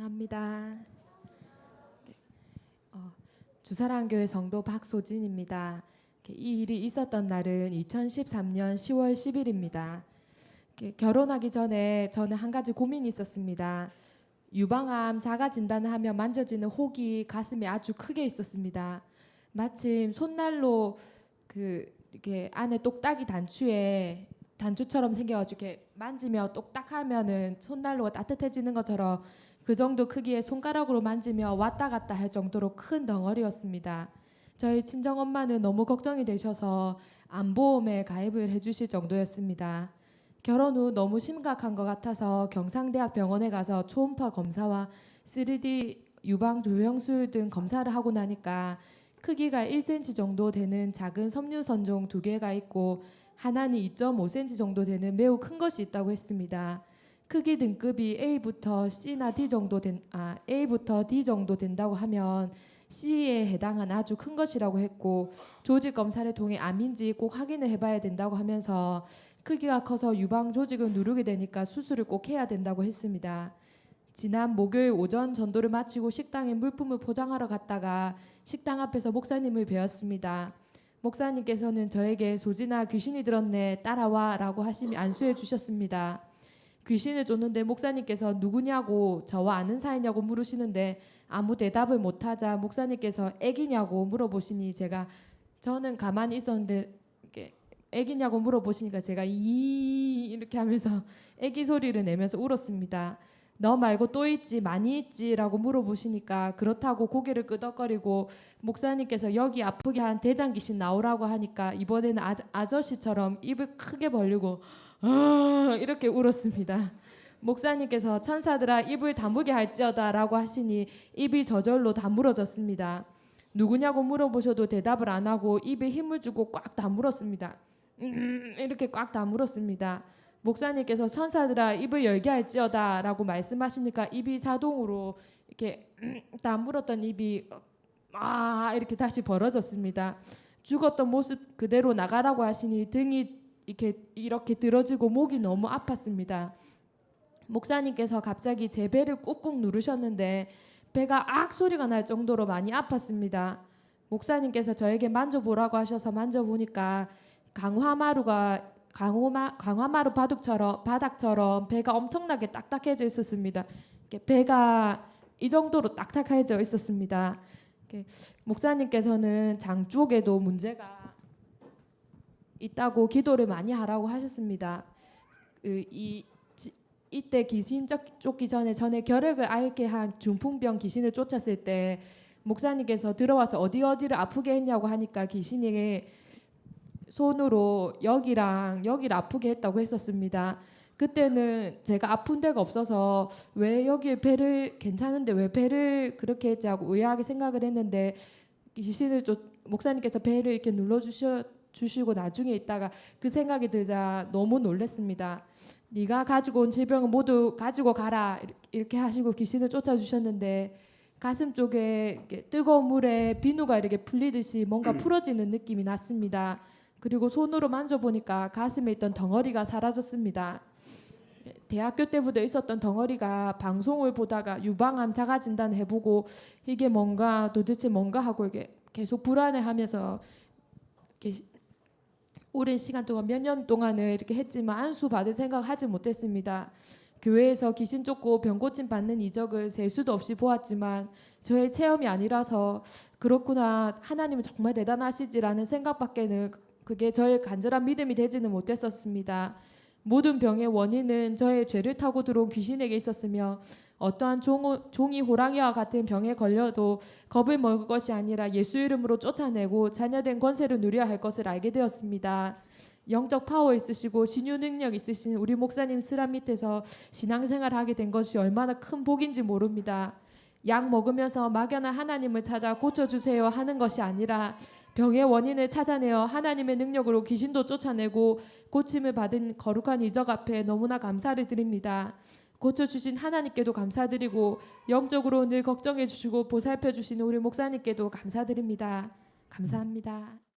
사랑합니다. 주사랑교회 성도 박소진입니다. 이 일이 있었던 날은 2013년 10월 10일입니다. 결혼하기 전에 저는 한 가지 고민이 있었습니다. 유방암 자가 진단을 하며 만져지는 혹이 가슴에 아주 크게 있었습니다. 마침 손난로 이렇게 안에 똑딱이 단추처럼 생겨가지고 이렇게 만지며 똑딱하면은 손난로가 따뜻해지는 것처럼 그 정도 크기의 손가락으로 만지며 왔다 갔다 할 정도로 큰 덩어리였습니다. 저희 친정엄마는 너무 걱정이 되셔서 암보험에 가입을 해주실 정도였습니다. 결혼 후 너무 심각한 것 같아서 경상대학 병원에 가서 초음파 검사와 3D 유방 조영술 등 검사를 하고 나니까 크기가 1cm 정도 되는 작은 섬유선종 2개가 있고 하나는 2.5cm 정도 되는 매우 큰 것이 있다고 했습니다. 크기 등급이 A부터 D 정도 된다고 하면 C에 해당한 아주 큰 것이라고 했고 조직 검사를 통해 암인지 꼭 확인을 해봐야 된다고 하면서 크기가 커서 유방 조직을 누르게 되니까 수술을 꼭 해야 된다고 했습니다. 지난 목요일 오전 전도를 마치고 식당에 물품을 포장하러 갔다가 식당 앞에서 목사님을 뵈었습니다. 목사님께서는 저에게 소진아 귀신이 들었네 따라와 라고 하시며 안수해 주셨습니다. 귀신을 쫓는데 목사님께서 누구냐고 저와 아는 사이냐고 물으시는데 아무 대답을 못하자 목사님께서 애기냐고 물어보시니 저는 가만히 있었는데 애기냐고 물어보시니까 제가 이렇게 하면서 애기 소리를 내면서 울었습니다. 너 말고 또 있지 많이 있지 라고 물어보시니까 그렇다고 고개를 끄덕거리고 목사님께서 여기 아프게 한 대장 귀신 나오라고 하니까 이번에는 아저씨처럼 입을 크게 벌리고 이렇게 울었습니다. 목사님께서 천사들아 입을 다물게 할지어다 라고 하시니 입이 저절로 다물어졌습니다. 누구냐고 물어보셔도 대답을 안 하고 입에 힘을 주고 꽉 다물었습니다. 이렇게 꽉 다물었습니다. 목사님께서 천사들아 입을 열게 할지어다 라고 말씀하시니까 입이 자동으로 이렇게 다물었던 입이 이렇게 다시 벌어졌습니다. 죽었던 모습 그대로 나가라고 하시니 등이 이렇게 들어지고 목이 너무 아팠습니다. 목사님께서 갑자기 제 배를 꾹꾹 누르셨는데 배가 악 소리가 날 정도로 많이 아팠습니다. 목사님께서 저에게 만져보라고 하셔서 만져보니까 강화마루 바닥처럼 배가 엄청나게 딱딱해져 있었습니다. 배가 이 정도로 딱딱해져 있었습니다. 목사님께서는 장 쪽에도 문제가 있다고 기도를 많이 하라고 하셨습니다. 이때 귀신 쫓기 전에 결핵을 앓게 한 중풍병 귀신을 쫓았을 때 목사님께서 들어와서 어디를 아프게 했냐고 하니까 귀신이 손으로 여기랑 여기를 아프게 했다고 했었습니다. 그때는 제가 아픈 데가 없어서 왜 여기 배를 괜찮은데 왜 배를 그렇게 했지 하고 의아하게 생각을 했는데 목사님께서 배를 이렇게 눌러주시고 나중에 있다가 그 생각이 들자 너무 놀랐습니다. 네가 가지고 온 질병을 모두 가지고 가라 이렇게 하시고 귀신을 쫓아주셨는데 가슴 쪽에 뜨거운 물에 비누가 이렇게 풀리듯이 뭔가 풀어지는 느낌이 났습니다. 그리고 손으로 만져보니까 가슴에 있던 덩어리가 사라졌습니다. 대학교 때부터 있었던 덩어리가 방송을 보다가 유방암 자가진단 해보고 이게 도대체 뭔가 하고 이게 계속 불안해하면서 이렇게 오랜 시간 동안 몇 년 동안을 이렇게 했지만 안수 받을 생각하지 못했습니다. 교회에서 귀신 쫓고 병고침 받는 이적을 셀 수도 없이 보았지만 저의 체험이 아니라서 그렇구나 하나님은 정말 대단하시지라는 생각밖에는 그게 저의 간절한 믿음이 되지는 못했었습니다. 모든 병의 원인은 저의 죄를 타고 들어온 귀신에게 있었으며 어떠한 종이 호랑이와 같은 병에 걸려도 겁을 먹을 것이 아니라 예수 이름으로 쫓아내고 자녀된 권세를 누려야 할 것을 알게 되었습니다. 영적 파워 있으시고 신유 능력 있으신 우리 목사님 쓰람 밑에서 신앙생활을 하게 된 것이 얼마나 큰 복인지 모릅니다. 약 먹으면서 막연한 하나님을 찾아 고쳐주세요 하는 것이 아니라 병의 원인을 찾아내어 하나님의 능력으로 귀신도 쫓아내고 고침을 받은 거룩한 이적 앞에 너무나 감사를 드립니다. 고쳐주신 하나님께도 감사드리고 영적으로 늘 걱정해 주시고 보살펴 주시는 우리 목사님께도 감사드립니다. 감사합니다.